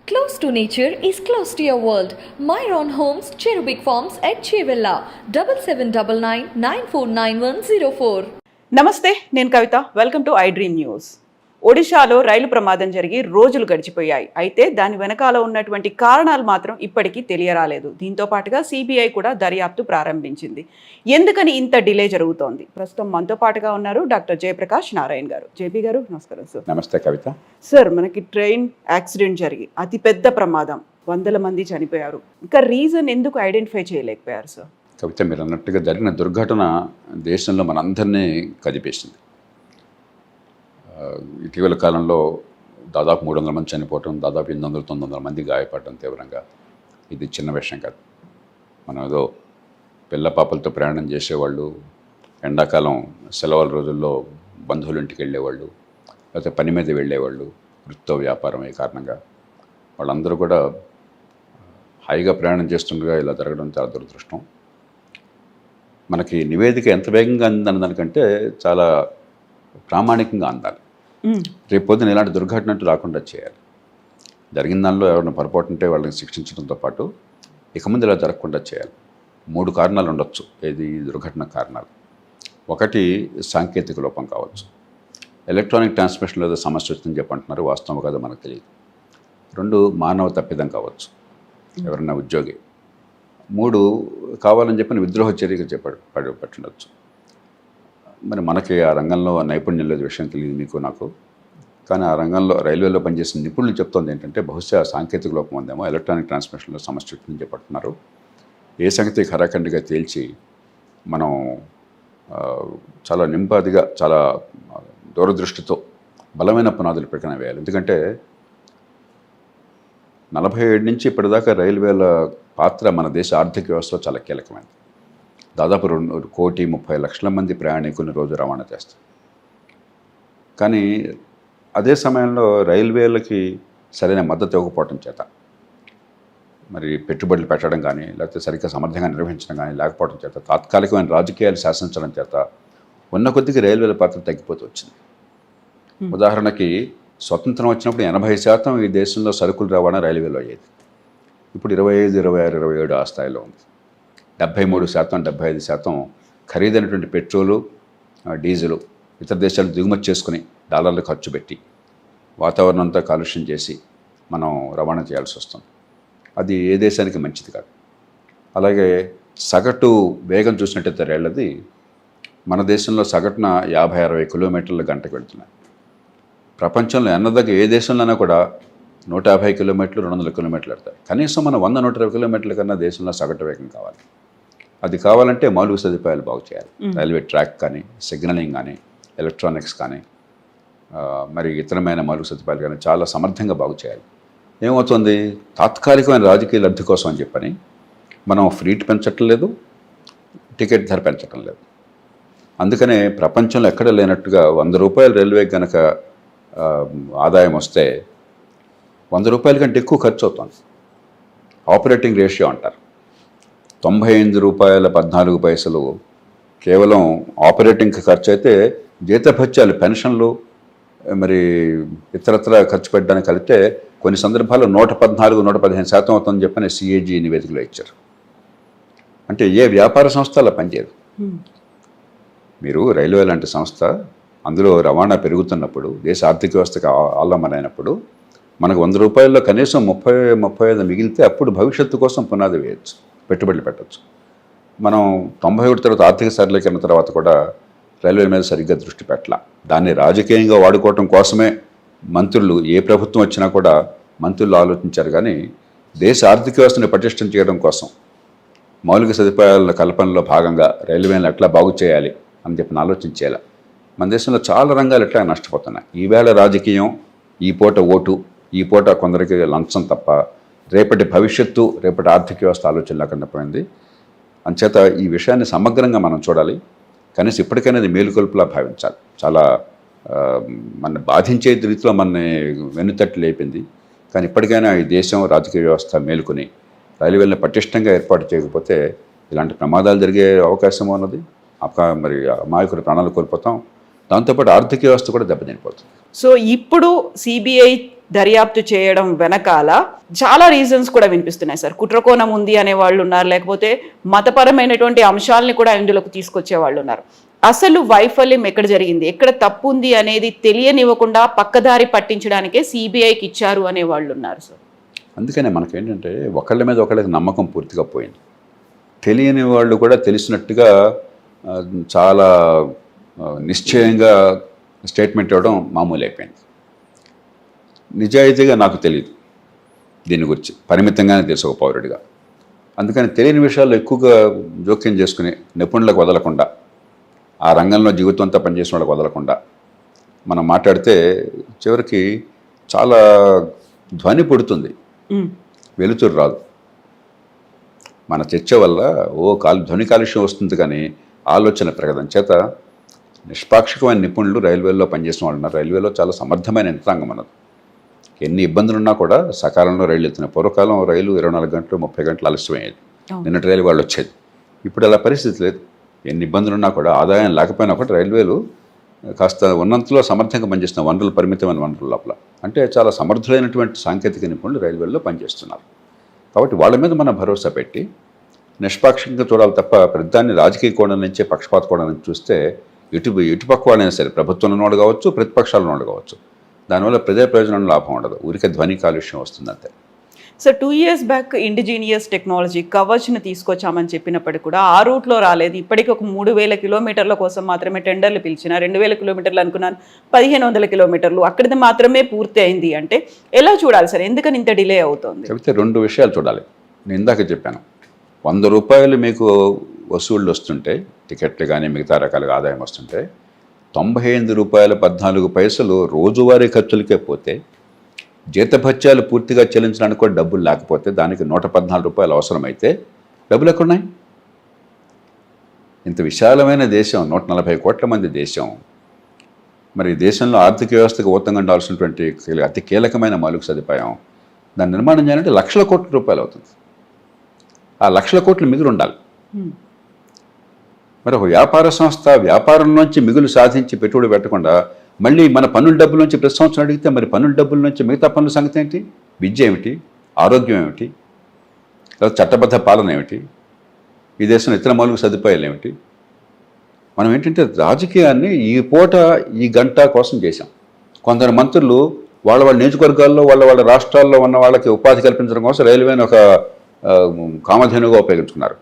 Close to nature is close to your world. Myron Homes, Cherubic Farms at Chevilla, 7799949104. నమస్తే, నేను Kavitha. Welcome to iDream news. ఒడిశాలో రైలు ప్రమాదం జరిగి రోజులు గడిచిపోయాయి. అయితే దాని వెనకాల ఉన్నటువంటి కారణాలు మాత్రం ఇప్పటికీ తెలియరాలేదు. దీంతో పాటుగా సిబిఐ కూడా దర్యాప్తు ప్రారంభించింది. ఎందుకని ఇంత డిలే జరుగుతోంది? ప్రస్తుతం మనతో పాటుగా ఉన్నారు డాక్టర్ జయప్రకాష్, నారాయణ్ గారు. జేపీ గారు నమస్కారం సార్. నమస్తే కవిత. సార్, మనకి ట్రైన్ యాక్సిడెంట్ జరిగి అతిపెద్ద ప్రమాదం, 100 మంది చనిపోయారు. ఇంకా రీజన్ ఎందుకు ఐడెంటిఫై చేయలేకపోయారు సార్? కవిత, మీరు అన్నట్టుగా జరిగిన దుర్ఘటన దేశంలో మనందరినీ కదిపేసింది. ఇటీవల కాలంలో దాదాపు 300 మంది చనిపోవటం, దాదాపు 800-900 మంది గాయపడటం తీవ్రంగా. ఇది చిన్న విషయం కాదు. మనం ఏదో పిల్ల పాపలతో ప్రయాణం చేసేవాళ్ళు, ఎండాకాలం సెలవుల రోజుల్లో బంధువుల ఇంటికి వెళ్ళేవాళ్ళు, లేకపోతే పని మీద వెళ్ళేవాళ్ళు, వృత్తో వ్యాపారం ఈ కారణంగా వాళ్ళందరూ కూడా హాయిగా ప్రయాణం చేస్తుండగా ఇలా జరగడం చాలా దురదృష్టం. మనకి నివేదిక ఎంత వేగంగా అందని దానికంటే చాలా ప్రామాణికంగా అందాలి. రేపు పొద్దున ఇలాంటి దుర్ఘటన రాకుండా చేయాలి. జరిగిన దానిలో ఎవరైనా పొరపాటు ఉంటే వాళ్ళని శిక్షించడంతో పాటు ఇక ముందు ఇలా జరగకుండా చేయాలి. 3 కారణాలు ఉండొచ్చు ఇది దుర్ఘటన కారణాలు. ఒకటి సాంకేతిక లోపం కావచ్చు, ఎలక్ట్రానిక్ ట్రాన్స్మిషన్లో ఏదో సమస్య వచ్చిందని చెప్పంటున్నారు, వాస్తవం కాదో మనకు తెలియదు. 2 మానవ తప్పిదం కావచ్చు, ఎవరైనా ఉద్యోగి. 3 కావాలని చెప్పిన విద్రోహ చర్యగా పట్టుండొచ్చు. మరి మనకి ఆ రంగంలో నైపుణ్యం లేదు, విషయం తెలియదు మీకు నాకు. కానీ ఆ రంగంలో రైల్వేలో పనిచేసిన నిపుణులు చెప్తోంది ఏంటంటే బహుశా సాంకేతిక లోపం ఉందేమో, ఎలక్ట్రానిక్ ట్రాన్స్మిషన్లో సమస్య వచ్చిందని చెప్పంటున్నారు. ఏ సంగతి ఖరాఖండిగా తేల్చి మనం చాలా నింపాదిగా, చాలా దూరదృష్టితో బలమైన పునాదులు ప్రకటన వేయాలి. ఎందుకంటే 47 నుంచి ఇప్పటిదాకా రైల్వేల పాత్ర మన దేశ ఆర్థిక వ్యవస్థలో చాలా కీలకమైనది. దాదాపు 2,30,00,000 మంది ప్రయాణికులను రోజు రవాణా చేస్తారు. కానీ అదే సమయంలో రైల్వేలకి సరైన మద్దతు ఇవ్వకపోవడం చేత, మరి పెట్టుబడులు పెట్టడం కానీ, లేకపోతే సరిగ్గా సమర్థంగా నిర్వహించడం కానీ లేకపోవడం చేత, తాత్కాలికమైన రాజకీయాలు శాసించడం చేత ఉన్న కొద్దిగా రైల్వేల పాత్ర తగ్గిపోతూ వచ్చింది. ఉదాహరణకి స్వతంత్రం వచ్చినప్పుడు 80% ఈ దేశంలో సరుకులు రవాణా రైల్వేలో అయ్యేది. ఇప్పుడు 25, 26, 27 ఆ స్థాయిలో ఉంది. 73%, 75% ఖరీదైనటువంటి పెట్రోలు, డీజిలు ఇతర దేశాలు దిగుమతి చేసుకుని డాలర్లు ఖర్చు పెట్టి వాతావరణం అంతా కాలుష్యం చేసి మనం రవాణా చేయాల్సి వస్తుంది. అది ఏ దేశానికి మంచిది కాదు. అలాగే సగటు వేగం చూసినట్టయితే రైళ్ళది మన దేశంలో సగటున 50-60 కిలోమీటర్ల గంటకు వెళ్తున్నాయి. ప్రపంచంలో ఎన్నదగ్గ ఏ దేశంలోనైనా కూడా 150 కిలోమీటర్లు, 200 కిలోమీటర్లు వెళ్తాయి. కనీసం మన 100-120 కిలోమీటర్ల కన్నా దేశంలో సగటు వేగం కావాలి. అది కావాలంటే మౌలిక సదుపాయాలు బాగు చేయాలి. రైల్వే ట్రాక్ కానీ, సిగ్నలింగ్ కానీ, ఎలక్ట్రానిక్స్ కానీ, మరి ఇతరమైన మౌలిక సదుపాయాలు కానీ చాలా సమర్థంగా బాగు చేయాలి. ఏమవుతుంది, తాత్కాలికమైన రాజకీయ లబ్ధి కోసం అని చెప్పని మనం ఫ్రీట్ పెంచటం లేదు, టికెట్ ధర పెంచటం లేదు. అందుకనే ప్రపంచంలో ఎక్కడ లేనట్టుగా 100 రూపాయలు రైల్వే కనుక ఆదాయం వస్తే 100 రూపాయల కంటే ఎక్కువ ఖర్చు అవుతుంది. ఆపరేటింగ్ రేషియో అంటారు. 95 రూపాయల 14 పైసలు కేవలం ఆపరేటింగ్కి ఖర్చు అయితే, జీతభత్యాలు, పెన్షన్లు, మరి ఇతరత్ర ఖర్చు పెట్టడానికి కలిపితే కొన్ని సందర్భాల్లో 114-115% అవుతుందని చెప్పని సిఏజీ నివేదికలో ఇచ్చారు. అంటే ఏ వ్యాపార సంస్థ అలా పనిచేయదు. మీరు రైల్వే లాంటి సంస్థ, అందులో రవాణా పెరుగుతున్నప్పుడు, దేశ ఆర్థిక వ్యవస్థకు ఆలంబనైనప్పుడు మనకు 100 రూపాయల్లో కనీసం 30-35 మిగిలితే అప్పుడు భవిష్యత్తు కోసం పునాది వేయచ్చు, పెట్టుబడులు పెట్టచ్చు. మనం 91 తర్వాత ఆర్థిక సరళీకరణ తర్వాత కూడా రైల్వే మీద సరిగ్గా దృష్టి పెట్టాల. దాన్ని రాజకీయంగా వాడుకోవటం కోసమే మంత్రులు, ఏ ప్రభుత్వం వచ్చినా కూడా మంత్రులు ఆలోచించారు. కానీ దేశ ఆర్థిక వ్యవస్థని పటిష్టం చేయడం కోసం మౌలిక సదుపాయాల కల్పనలో భాగంగా రైల్వేలను ఎట్లా బాగు చేయాలి అని చెప్పిన ఆలోచించేలా. మన దేశంలో చాలా రంగాలు ఎట్లా నష్టపోతున్నాయి. ఈవేళ రాజకీయం, ఈ పూట ఓటు, ఈ పూట కొందరికి లంచం తప్ప రేపటి భవిష్యత్తు, రేపటి ఆర్థిక వ్యవస్థ ఆలోచన లేకుండా పోయింది. అంచేత ఈ విషయాన్ని సమగ్రంగా మనం చూడాలి. కనీసం ఇప్పటికైనా అది మేలుకొల్పులా భావించాలి. చాలా మన బాధించే రీతిలో మనని వెన్నుతట్టి లేపింది. కానీ ఇప్పటికైనా ఈ దేశం రాజకీయ వ్యవస్థ మేలుకొని రైల్వేలను పటిష్టంగా ఏర్పాటు చేయకపోతే ఇలాంటి ప్రమాదాలు జరిగే అవకాశం ఉన్నది. మరి అమాయకుల ప్రాణాలు కోల్పోతాం. దాంతోపాటు ఆర్థిక వ్యవస్థ కూడా దెబ్బతినిపోతుంది. సో ఇప్పుడు సిబిఐ దర్యాప్తు చేయడం వెనకాల చాలా రీజన్స్ కూడా వినిపిస్తున్నాయి సార్. కుట్రకోణం ఉంది అనే వాళ్ళు ఉన్నారు, లేకపోతే మతపరమైనటువంటి అంశాలని కూడా ఇందులోకి తీసుకొచ్చే వాళ్ళు ఉన్నారు. అసలు వైఫల్యం ఎక్కడ జరిగింది, ఎక్కడ తప్పు ఉంది అనేది తెలియనివ్వకుండా పక్కదారి పట్టించడానికే సిబిఐకి ఇచ్చారు అనే వాళ్ళు ఉన్నారు సార్. అందుకనే మనకేంటంటే ఒకళ్ళ మీద ఒకళ్ళకి నమ్మకం పూర్తిగా పోయింది. తెలియని వాళ్ళు కూడా తెలిసినట్టుగా చాలా నిశ్చయంగా స్టేట్మెంట్ ఇవ్వడం మామూలు అయిపోయింది. నిజాయితీగా నాకు తెలియదు దీని గురించి, పరిమితంగానే తెలుసు ఒక పౌరుడిగా. అందుకని తెలియని విషయాల్లో ఎక్కువగా జోక్యం చేసుకుని నిపుణులకు వదలకుండా, ఆ రంగంలో జీవితంతో పనిచేసిన వాళ్ళకి వదలకుండా మనం మాట్లాడితే చివరికి చాలా ధ్వని పుడుతుంది, వెలుతురు రాదు. మన చర్చ వల్ల ధ్వని కాలుష్యం వస్తుంది కానీ ఆలోచన పెరగడం చేత నిష్పాక్షికమైన నిపుణులు రైల్వేలో పనిచేసిన వాళ్ళు ఉన్నారు. రైల్వేలో చాలా సమర్థమైన యంత్రాంగం అన్నది. ఎన్ని ఇబ్బందులున్నా కూడా సకాలంలో రైలు వెళ్తున్నాయి. పూర్వకాలం రైలు 24 గంటలు 30 గంటలు ఆలస్యమయ్యేది. నిన్నటి రైలు వాళ్ళు వచ్చేది. ఇప్పుడు అలా పరిస్థితి లేదు. ఎన్ని ఇబ్బందులున్నా కూడా, ఆదాయం లేకపోయినా కూడా రైల్వేలు కాస్త ఉన్నంతలో సమర్థంగా పనిచేస్తున్న వనరులు, పరిమితమైన వనరుల లోపల. అంటే చాలా సమర్థులైనటువంటి సాంకేతిక నిపుణులు రైల్వేల్లో పనిచేస్తున్నారు. కాబట్టి వాళ్ళ మీద మనం భరోసా పెట్టి నిష్పాక్షికంగా చూడాలి తప్ప ప్రతిదాన్ని రాజకీయ కోణం నుంచే, పక్షపాత కోణం నుంచి చూస్తే ఇటుపక్క వాళ్ళైనా సరే, ప్రభుత్వంలో ఉన్నవాడు కావచ్చు, ప్రతిపక్షాలు ఉన్నవాడు కావచ్చు, దానివల్ల ప్రజా ప్రయోజనం లాభం ఉండదు, ఊరికే ధ్వని కాలుష్యం వస్తుంది అంతే. So 2 years back indigenous technology కవచ్ని తీసుకొచ్చామని చెప్పినప్పటికీ కూడా ఆ రూట్లో రాలేదు. ఇప్పటికీ ఒక 3000 కిలోమీటర్ల కోసం మాత్రమే టెండర్లు పిలిచిన, 2000 కిలోమీటర్లు అనుకున్నాను, 1500 కిలోమీటర్లు అక్కడిది మాత్రమే పూర్తి అయింది. అంటే ఎలా చూడాలి సార్, ఎందుకని ఇంత డిలే అవుతుంది? అయితే 2 విషయాలు చూడాలి. నేను ఇందాక చెప్పాను, 100 రూపాయలు మీకు వసూళ్ళు వస్తుంటే, టికెట్లు కానీ మిగతా రకాలుగా ఆదాయం వస్తుంటే, 98 రూపాయల 14 పైసలు రోజువారీ ఖర్చులకే పోతే, జీతభత్యాలు పూర్తిగా చెల్లించడానికి కూడా డబ్బులు లేకపోతే, దానికి 114 రూపాయలు అవసరమైతే డబ్బులు ఎక్కడున్నాయి? ఇంత విశాలమైన దేశం, 140 కోట్ల మంది దేశం, మరి దేశంలో ఆర్థిక వ్యవస్థకు ఊతంగా ఉండాల్సినటువంటి అతి కీలకమైన మౌలిక సదుపాయం, దాన్ని నిర్మాణం చేయాలంటే లక్షల కోట్ల రూపాయలు అవుతుంది. ఆ లక్షల కోట్లు మిగులు ఉండాలి. మరి ఒక వ్యాపార సంస్థ వ్యాపారంలోంచి మిగులు సాధించి పెట్టుబడి పెట్టకుండా మళ్ళీ మన పన్నుల డబ్బుల నుంచి ప్రతి సంవత్సరం అడిగితే, మరి పన్నుల డబ్బుల నుంచి మిగతా పన్నుల సంగతి ఏంటి? విద్య ఏమిటి? ఆరోగ్యం ఏమిటి? లేదా చట్టబద్ధ పాలన ఏమిటి? ఈ దేశంలో ఇతర మౌలిక సదుపాయాలు ఏమిటి? మనం ఏంటంటే రాజకీయాన్ని ఈ పూట ఈ గంట కోసం చేశాం. కొందరు మంత్రులు వాళ్ళ నియోజకవర్గాల్లో, వాళ్ళ రాష్ట్రాల్లో ఉన్న వాళ్ళకి ఉపాధి కల్పించడం కోసం రైల్వేని ఒక కామధేనుగా ఉపయోగించుకున్నారు.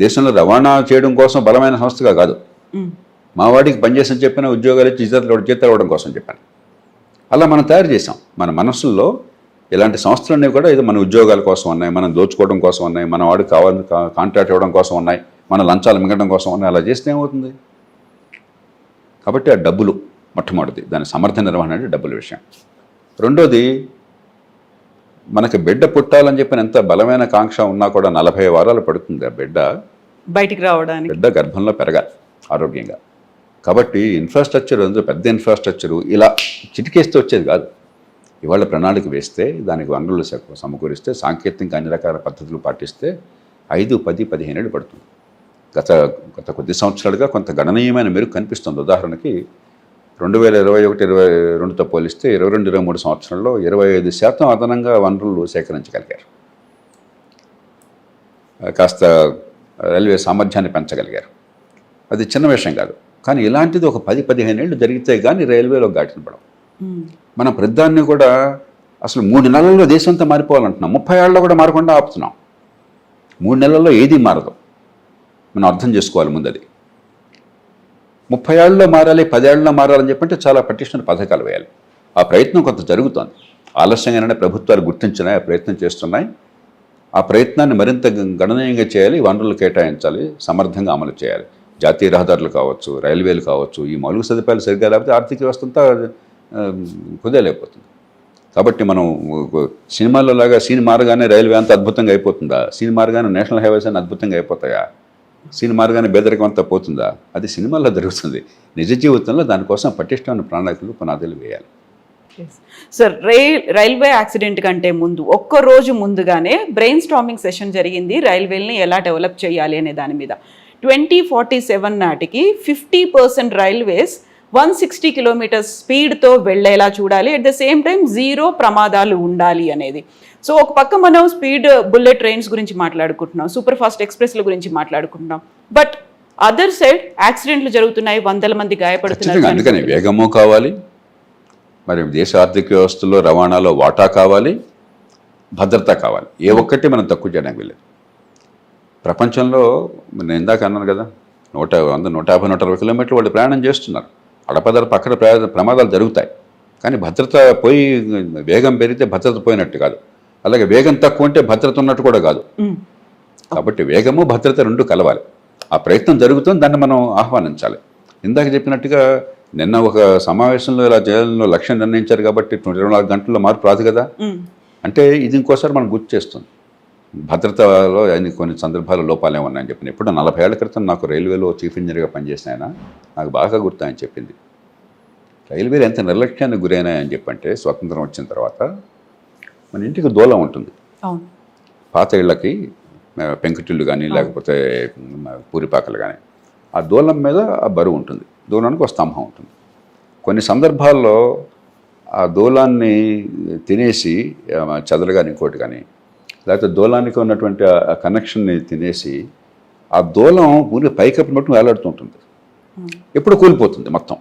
దేశంలో రవాణా చేయడం కోసం బలమైన సంస్థగా కాదు, మా వాడికి పనిచేసి చెప్పిన ఉద్యోగాలు ఇచ్చి జీతాలు ఇవ్వడం కోసం చెప్పాను. అలా మనం తయారు చేసాం. మన మనసుల్లో ఇలాంటి సంస్థలన్నీ కూడా ఇది మన ఉద్యోగాల కోసం ఉన్నాయి, మనం దోచుకోవడం కోసం ఉన్నాయి, మన వాడికి కావాలని కాంట్రాక్ట్ ఇవ్వడం కోసం ఉన్నాయి, మన లంచాలు మింగడం కోసం ఉన్నాయి. అలా చేస్తే ఏమవుతుంది? కాబట్టి ఆ డబ్బులు మొట్టమొదటిది, దాని సమర్థ నిర్వహణ అంటే డబ్బుల విషయం. రెండోది, మనకి బిడ్డ పుట్టాలని చెప్పిన ఎంత బలమైన కాంక్ష ఉన్నా కూడా 40 వారాలు పడుతుంది ఆ బిడ్డ బయటికి రావడానికి. బిడ్డ గర్భంలో పెరగాలి ఆరోగ్యంగా. కాబట్టి ఇన్ఫ్రాస్ట్రక్చర్, అందులో పెద్ద ఇన్ఫ్రాస్ట్రక్చరు ఇలా చిటికేస్తే వచ్చేది కాదు. ఇవాళ ప్రణాళిక వేస్తే, దానికి వనరులు సమకూరిస్తే, సాంకేతికంగా అన్ని రకాల పద్ధతులు పాటిస్తే 5, 10, 15 ఏళ్ళు పడుతుంది. గత కొద్ది సంవత్సరాలుగా కొంత గణనీయమైన మెరుగు కనిపిస్తుంది. ఉదాహరణకి 2021-22తో పోలిస్తే 22-23 సంవత్సరంలో 25% అదనంగా వనరులు సేకరించగలిగారు. కాస్త రైల్వే సామర్థ్యాన్ని పెంచగలిగారు. అది చిన్న విషయం కాదు. కానీ ఇలాంటిది ఒక 10-15 ఏళ్ళు జరిగితే కానీ రైల్వేలో గాటిన పడవు. మనం ప్రతిదాన్ని కూడా అసలు 3 నెలల్లో దేశంతో మారిపోవాలంటున్నాం, 30 ఏళ్ళలో కూడా మారకుండా ఆపుతున్నాం. 3 నెలల్లో ఏది మారదు, మనం అర్థం చేసుకోవాలి ముందు. అది 30 ఏళ్ళలో మారాలి, 10 ఏళ్ళలో మారాలని చెప్పంటే చాలా పటిష్టమైన పథకాలు వేయాలి. ఆ ప్రయత్నం కొంత జరుగుతోంది. ఆలస్యంగానే ప్రభుత్వాలు గుర్తించినాయి, ఆ ప్రయత్నం చేస్తున్నాయి. ఆ ప్రయత్నాన్ని మరింత గణనీయంగా చేయాలి, వనరులు కేటాయించాలి, సమర్థంగా అమలు చేయాలి. జాతీయ రహదారులు కావచ్చు, రైల్వేలు కావచ్చు, ఈ మౌలిక సదుపాయాలు సరిగ్గా లేకపోతే ఆర్థిక వ్యవస్థ అంతా కుదేలేకపోతుంది. కాబట్టి మనం సినిమాల్లో లాగా సీన్ మారగానే రైల్వే అంత అద్భుతంగా అయిపోతుందా? సీన్ మారగానే నేషనల్ హైవేస్ అని అద్భుతంగా అయిపోతాయా? సీన్ మారగానే బెదరికం అంతా పోతుందా? అది సినిమాల్లో జరుగుతుంది. నిజ జీవితంలో దానికోసం పటిష్టమైన ప్రణాళికలు, పునాదులు వేయాలి. సార్, రైల్వే యాక్సిడెంట్ కంటే ముందు ఒక్క రోజు ముందుగానే బ్రెయిన్ స్టార్మింగ్ సెషన్ జరిగింది రైల్వేని ఎలా డెవలప్ చేయాలి అనే దాని మీద. 2047 నాటికి 50% రైల్వేస్ 160 కిలోమీటర్స్ స్పీడ్తో వెళ్ళేలా చూడాలి. అట్ ద సేమ్ టైం 0 ప్రమాదాలు ఉండాలి అనేది. సో ఒక పక్క మనం స్పీడ్ బుల్లెట్ ట్రైన్స్ గురించి మాట్లాడుకుంటున్నాం, సూపర్ ఫాస్ట్ ఎక్స్ప్రెస్ల గురించి మాట్లాడుకుంటున్నాం. బట్ అదర్ సైడ్ యాక్సిడెంట్లు జరుగుతున్నాయి, 100 మంది గాయపడుతున్నారు. అందుకని వేగము కావాలి, మరి దేశ ఆర్థిక వ్యవస్థలో రవాణాలో వాటా కావాలి, భద్రత కావాలి. ఏ ఒక్కటి మనం తక్కువ చేయడానికి వెళ్ళలేదు. ప్రపంచంలో నేను ఇందాక అన్నాను కదా, 100, 150, 160 కిలోమీటర్లు వాళ్ళు ప్రయాణం చేస్తున్నారు. అడపదడ పక్కన ప్రమాదాలు జరుగుతాయి, కానీ భద్రత పోయి వేగం పెరిగితే భద్రత పోయినట్టు కాదు, అలాగే వేగం తక్కువ ఉంటే భద్రత ఉన్నట్టు కూడా కాదు. కాబట్టి వేగము భద్రత రెండు కలవాలి. ఆ ప్రయత్నం జరుగుతుంది, దాన్ని మనం ఆహ్వానించాలి. ఇందాక చెప్పినట్టుగా నిన్న ఒక సమావేశంలో ఇలా చేయాలని లక్ష్యం నిర్ణయించారు కాబట్టి 24 గంటల్లో మార్పు రాదు కదా. అంటే ఇది ఇంకోసారి మనం గుర్తు చేస్తుంది. భద్రతలో కొన్ని సందర్భాలు లోపాలు ఏమన్నాయని చెప్పిన. ఇప్పుడు 40 ఏళ్ల క్రితం నాకు రైల్వేలో చీఫ్ ఇంజనీర్గా పనిచేసిన ఆయన నాకు బాగా గుర్తు ఆయన చెప్పింది, రైల్వేలు ఎంత నిర్లక్ష్యానికి గురైనాయని చెప్పంటే, స్వతంత్రం వచ్చిన తర్వాత మన ఇంటికి దూలం ఉంటుంది. పాత ఇళ్ళకి పెంకుటిళ్ళు కానీ లేకపోతే పూరిపాకలు కానీ, ఆ దూలం మీద ఆ బరువు ఉంటుంది, దూలానికి ఒక స్తంభం ఉంటుంది. కొన్ని సందర్భాల్లో ఆ దూలాన్ని తినేసి చెదలు కానీ ఇంకోటి కానీ, లేకపోతే దూలానికి ఉన్నటువంటి ఆ కనెక్షన్ని తినేసి ఆ దూలం ఊరికి పైకప్పు మట్టుకు వేలాడుతూ ఉంటుంది, ఎప్పుడు కూలిపోతుంది మొత్తం.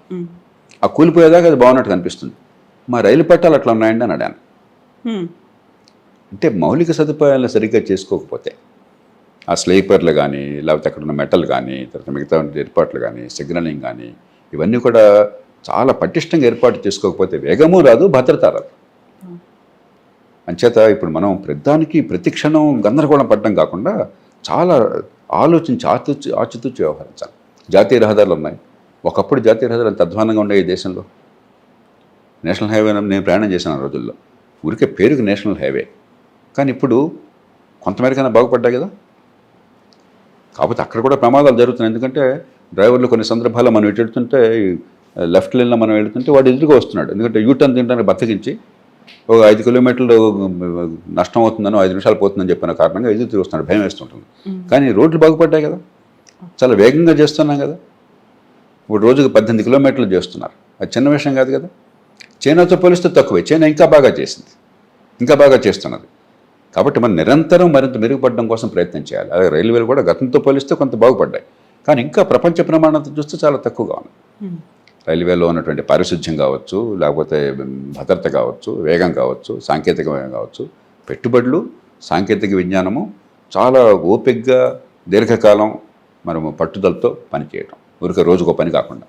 ఆ కూలిపోయేదాకా అది బాగున్నట్టు కనిపిస్తుంది. మా రైలు పట్టాలు అట్లా ఉన్నాయండి అని అడిగాను. అంటే మౌలిక సదుపాయాలను సరిగ్గా చేసుకోకపోతే, ఆ స్లీపర్లు కానీ లేకపోతే అక్కడ ఉన్న మెటల్ కానీ తర్వాత మిగతా ఏర్పాట్లు కానీ సిగ్నలింగ్ కానీ ఇవన్నీ కూడా చాలా పటిష్టంగా ఏర్పాటు చేసుకోకపోతే వేగము రాదు, భద్రత రాదు. అంచేత ఇప్పుడు మనం ప్రతి క్షణం గందరగోళం పడడం కాకుండా చాలా ఆలోచించి ఆచితూచి వ్యవహరించాలి. జాతీయ రహదారులు ఉన్నాయి. ఒకప్పుడు జాతీయ రహదారులు అంత అధ్వానంగా ఉండే ఈ దేశంలో. నేషనల్ హైవే నేను ప్రయాణం చేసిన రోజుల్లో ఊరికే పేరుకి నేషనల్ హైవే, కానీ ఇప్పుడు కొంతమేరకైనా బాగుపడ్డాయి కదా. కాకపోతే అక్కడ కూడా ప్రమాదాలు జరుగుతున్నాయి. ఎందుకంటే డ్రైవర్లు కొన్ని సందర్భాల్లో మనం ఇటు వెళ్తుంటే, లెఫ్ట్ లైన్లో మనం వెళ్తుంటే వాడు ఎదురుగా వస్తున్నాడు. ఎందుకంటే యూటర్న్ తినడానికి బతికించి ఒక 5 కిలోమీటర్లు నష్టం అవుతుందని 5 నిమిషాలు పోతుందని చెప్పిన కారణంగా ఎదురు తిరిగి వస్తున్నాడు, భయం వేస్తుంటుంది. కానీ రోడ్లు బాగుపడ్డాయి కదా, చాలా వేగంగా చేస్తున్నాం కదా. ఇప్పుడు రోజుకు 18 కిలోమీటర్లు చేస్తున్నారు, అది చిన్న విషయం కాదు కదా. చైనాతో పోలిస్తే తక్కువే, చైనా ఇంకా బాగా చేసింది, ఇంకా బాగా చేస్తున్నది. కాబట్టి మనం నిరంతరం మరింత మెరుగుపడడం కోసం ప్రయత్నం చేయాలి. అలాగే రైల్వేలు కూడా గతంతో పోలిస్తే కొంత బాగుపడ్డాయి, కానీ ఇంకా ప్రపంచ ప్రమాణంతో చూస్తే చాలా తక్కువగా ఉంది. రైల్వేలో ఉన్నటువంటి పారిశుధ్యం కావచ్చు, లేకపోతే భద్రత కావచ్చు, వేగం కావచ్చు, సాంకేతిక వేగం కావచ్చు, పెట్టుబడులు, సాంకేతిక విజ్ఞానము చాలా ఓపికగా దీర్ఘకాలం మనము పట్టుదలతో పనిచేయటం, ఊరికే రోజుకో పని కాకుండా.